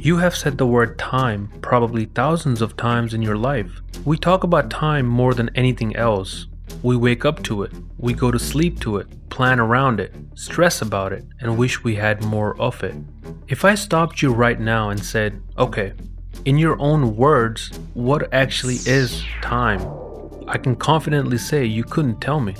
You have said the word time probably thousands of times in your life. We talk about time more than anything else. We wake up to it, we go to sleep to it, plan around it, stress about it, and wish we had more of it. If I stopped you right now and said, okay, in your own words, what actually is time? I can confidently say you couldn't tell me.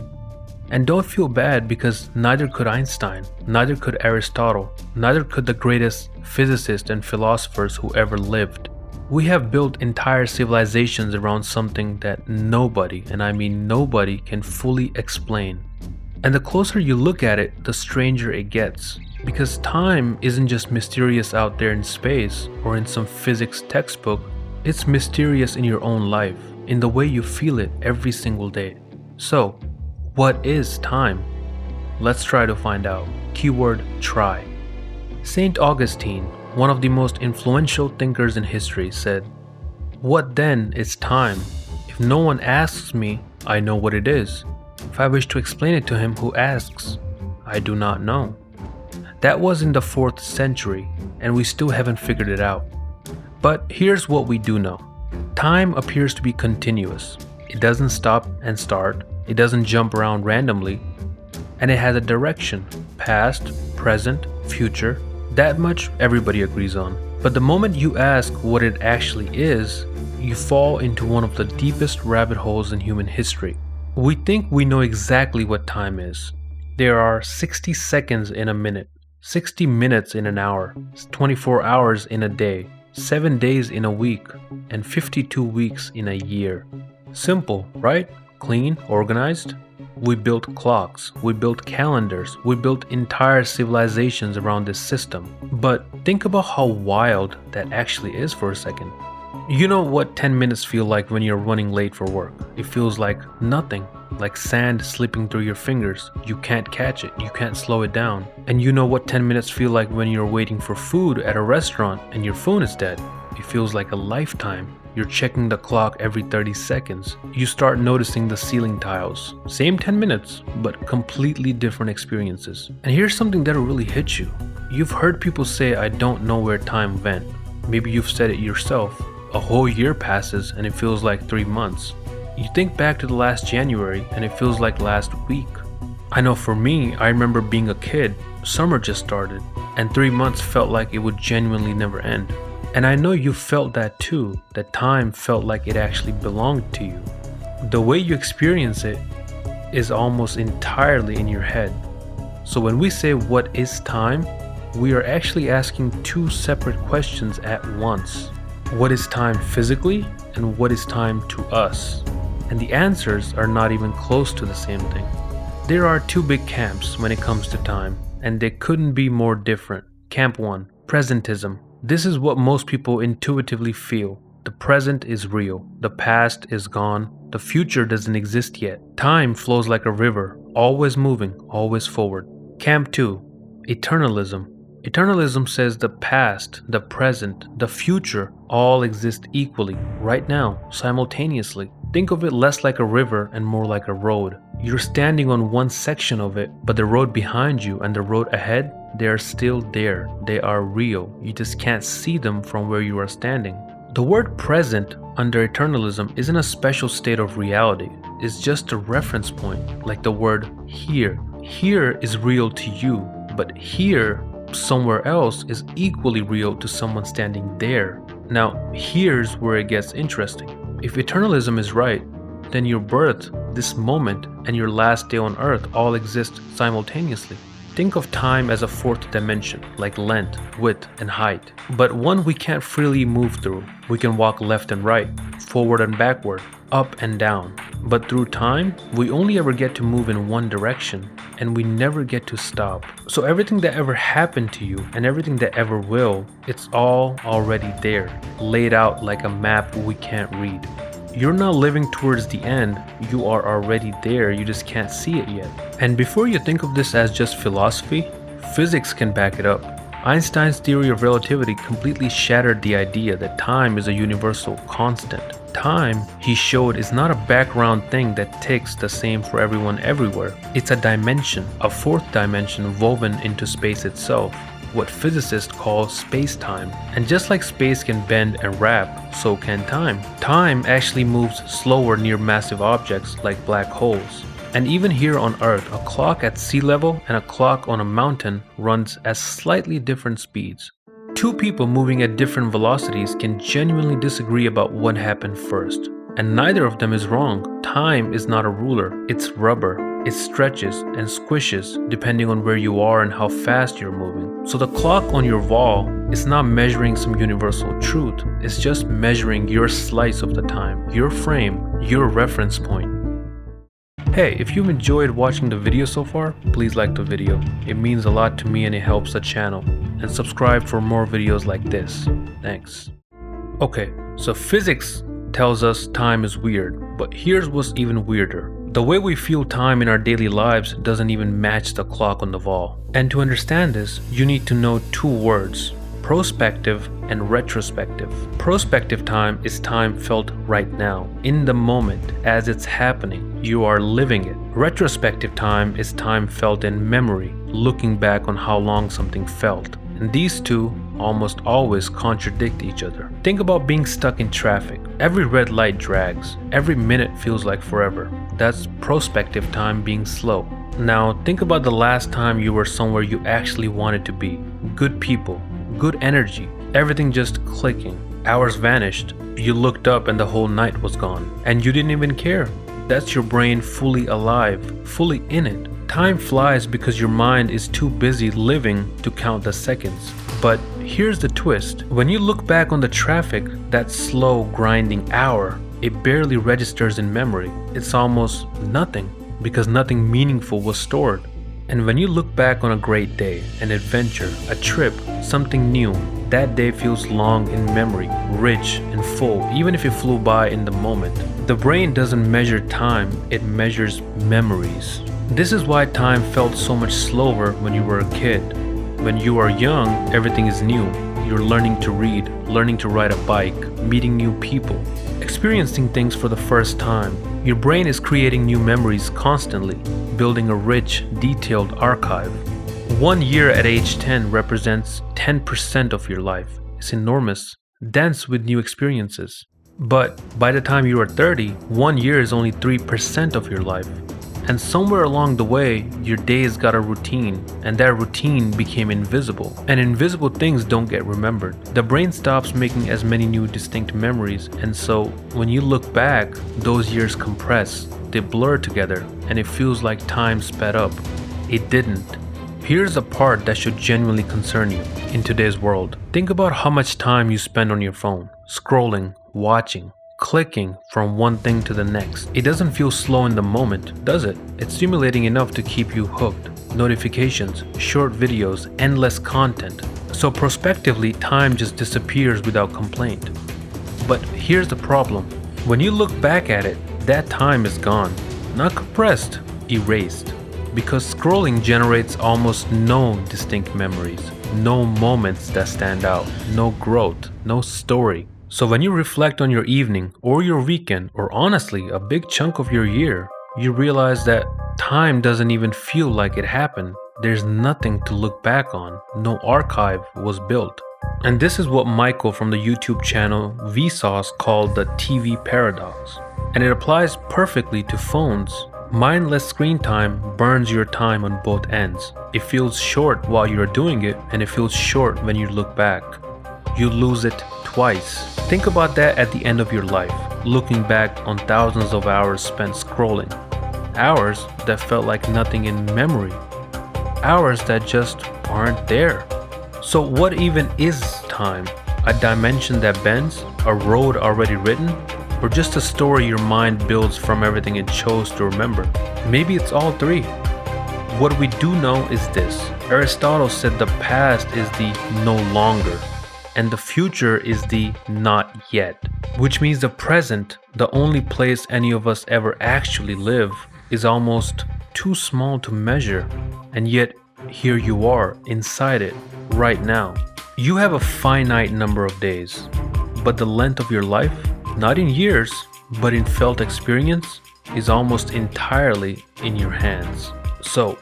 And don't feel bad because neither could Einstein, neither could Aristotle, neither could the greatest physicists and philosophers who ever lived. We have built entire civilizations around something that nobody, and I mean nobody, can fully explain. And the closer you look at it, the stranger it gets. Because time isn't just mysterious out there in space or in some physics textbook, it's mysterious in your own life, in the way you feel it every single day. So, what is time? Let's try to find out. Keyword try. Saint Augustine, one of the most influential thinkers in history, said, "What then is time? If no one asks me, I know what it is. If I wish to explain it to him who asks, I do not know." That was in the 4th century, and we still haven't figured it out. But here's what we do know. Time appears to be continuous. It doesn't stop and start. It doesn't jump around randomly. And it has a direction: past, present, future. That much everybody agrees on. But the moment you ask what it actually is, you fall into one of the deepest rabbit holes in human history. We think we know exactly what time is. There are 60 seconds in a minute, 60 minutes in an hour, 24 hours in a day, 7 days in a week, and 52 weeks in a year. Simple, right? Clean, organized? We built clocks, we built calendars, we built entire civilizations around this system. But think about how wild that actually is for a second. You know what 10 minutes feel like when you're running late for work? It feels like nothing, like sand slipping through your fingers. You can't catch it, you can't slow it down. And you know what 10 minutes feel like when you're waiting for food at a restaurant and your phone is dead? It feels like a lifetime. You're checking the clock every 30 seconds. You start noticing the ceiling tiles. Same 10 minutes, but completely different experiences. And here's something that'll really hit you. You've heard people say, "I don't know where time went." Maybe you've said it yourself. A whole year passes and it feels like 3 months. You think back to the last January and it feels like last week. I know for me, I remember being a kid, summer just started, and 3 months felt like it would genuinely never end. And I know you felt that too, that time felt like it actually belonged to you. The way you experience it is almost entirely in your head. So when we say what is time, we are actually asking two separate questions at once. What is time physically, and what is time to us? And the answers are not even close to the same thing. There are two big camps when it comes to time, and they couldn't be more different. Camp 1, presentism. This is what most people intuitively feel. The present is real, the past is gone, the future doesn't exist yet. Time flows like a river, always moving, always forward. Camp 2, eternalism. Eternalism says the past, the present, the future all exist equally, right now, simultaneously. Think of it less like a river and more like a road. You're standing on one section of it, but the road behind you and the road ahead, they are still there. They are real. You just can't see them from where you are standing. The word present under eternalism isn't a special state of reality. It's just a reference point, like the word here. Here is real to you, but here, somewhere else, is equally real to someone standing there. Now, here's where it gets interesting. If eternalism is right, then your birth, this moment, and your last day on earth all exist simultaneously. Think of time as a fourth dimension, like length, width, and height, but one we can't freely move through. We can walk left and right, forward and backward, up and down. But through time, we only ever get to move in one direction, and we never get to stop. So everything that ever happened to you, and everything that ever will, it's all already there, laid out like a map we can't read. You're not living towards the end, you are already there, you just can't see it yet. And before you think of this as just philosophy, physics can back it up. Einstein's theory of relativity completely shattered the idea that time is a universal constant. Time, he showed, is not a background thing that ticks the same for everyone everywhere. It's a dimension, a fourth dimension woven into space itself. what physicists call space-time. And just like space can bend and wrap, so can time. Time actually moves slower near massive objects like black holes. And even here on Earth, a clock at sea level and a clock on a mountain runs at slightly different speeds. Two people moving at different velocities can genuinely disagree about what happened first. And neither of them is wrong. Time is not a ruler, it's rubber. It stretches and squishes depending on where you are and how fast you're moving. So the clock on your wall is not measuring some universal truth, it's just measuring your slice of the time, your frame, your reference point. Hey, if you've enjoyed watching the video so far, please like the video. It means a lot to me and it helps the channel. And subscribe for more videos like this. Thanks. Okay, so physics tells us time is weird, but here's what's even weirder. The way we feel time in our daily lives doesn't even match the clock on the wall. And to understand this, you need to know two words: prospective and retrospective. Prospective time is time felt right now, in the moment, as it's happening. You are living it. Retrospective time is time felt in memory, looking back on how long something felt. And these two almost always contradict each other. Think about being stuck in traffic. Every red light drags. Every minute feels like forever. That's prospective time being slow. Now think about the last time you were somewhere you actually wanted to be. Good people, good energy, everything just clicking. Hours vanished. You looked up and the whole night was gone. And you didn't even care. That's your brain fully alive, fully in it. Time flies because your mind is too busy living to count the seconds. But here's the twist. When you look back on the traffic, that slow grinding hour, it barely registers in memory. It's almost nothing because nothing meaningful was stored. And when you look back on a great day, an adventure, a trip, something new, that day feels long in memory, rich and full, even if it flew by in the moment. The brain doesn't measure time, it measures memories. This is why time felt so much slower when you were a kid. When you are young, everything is new. You're learning to read, learning to ride a bike, meeting new people, experiencing things for the first time. Your brain is creating new memories constantly, building a rich, detailed archive. 1 year at age 10 represents 10% of your life. It's enormous, dense with new experiences. But by the time you are 30, 1 year is only 3% of your life. And somewhere along the way, your days got a routine, and that routine became invisible. And invisible things don't get remembered. The brain stops making as many new distinct memories, and so when you look back, those years compress, they blur together, and it feels like time sped up. It didn't. Here's a part that should genuinely concern you in today's world. Think about how much time you spend on your phone, scrolling, watching, clicking from one thing to the next. It doesn't feel slow in the moment, does it? It's stimulating enough to keep you hooked. Notifications, short videos, endless content. So prospectively, time just disappears without complaint. But here's the problem. When you look back at it, that time is gone. Not compressed, erased. Because scrolling generates almost no distinct memories, no moments that stand out, no growth, no story. So when you reflect on your evening or your weekend, or honestly a big chunk of your year, you realize that time doesn't even feel like it happened. There's nothing to look back on. No archive was built. And this is what Michael from the YouTube channel Vsauce called the TV paradox. And it applies perfectly to phones. Mindless screen time burns your time on both ends. It feels short while you're doing it, and it feels short when you look back. You lose it twice. Think about that at the end of your life, looking back on thousands of hours spent scrolling. Hours that felt like nothing in memory. Hours that just aren't there. So what even is time? A dimension that bends? A road already written? Or just a story your mind builds from everything it chose to remember? Maybe it's all three. What we do know is this. Aristotle said the past is the no longer, and the future is the not yet. Which means the present, the only place any of us ever actually live, is almost too small to measure. And yet, here you are, inside it, right now. You have a finite number of days, but the length of your life, not in years, but in felt experience, is almost entirely in your hands. So,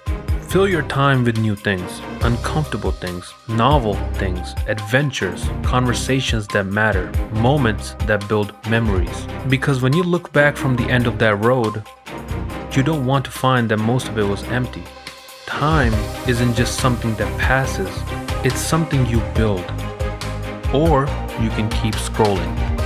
Fill your time with new things, uncomfortable things, novel things, adventures, conversations that matter, moments that build memories. Because when you look back from the end of that road, you don't want to find that most of it was empty. Time isn't just something that passes, it's something you build. Or you can keep scrolling.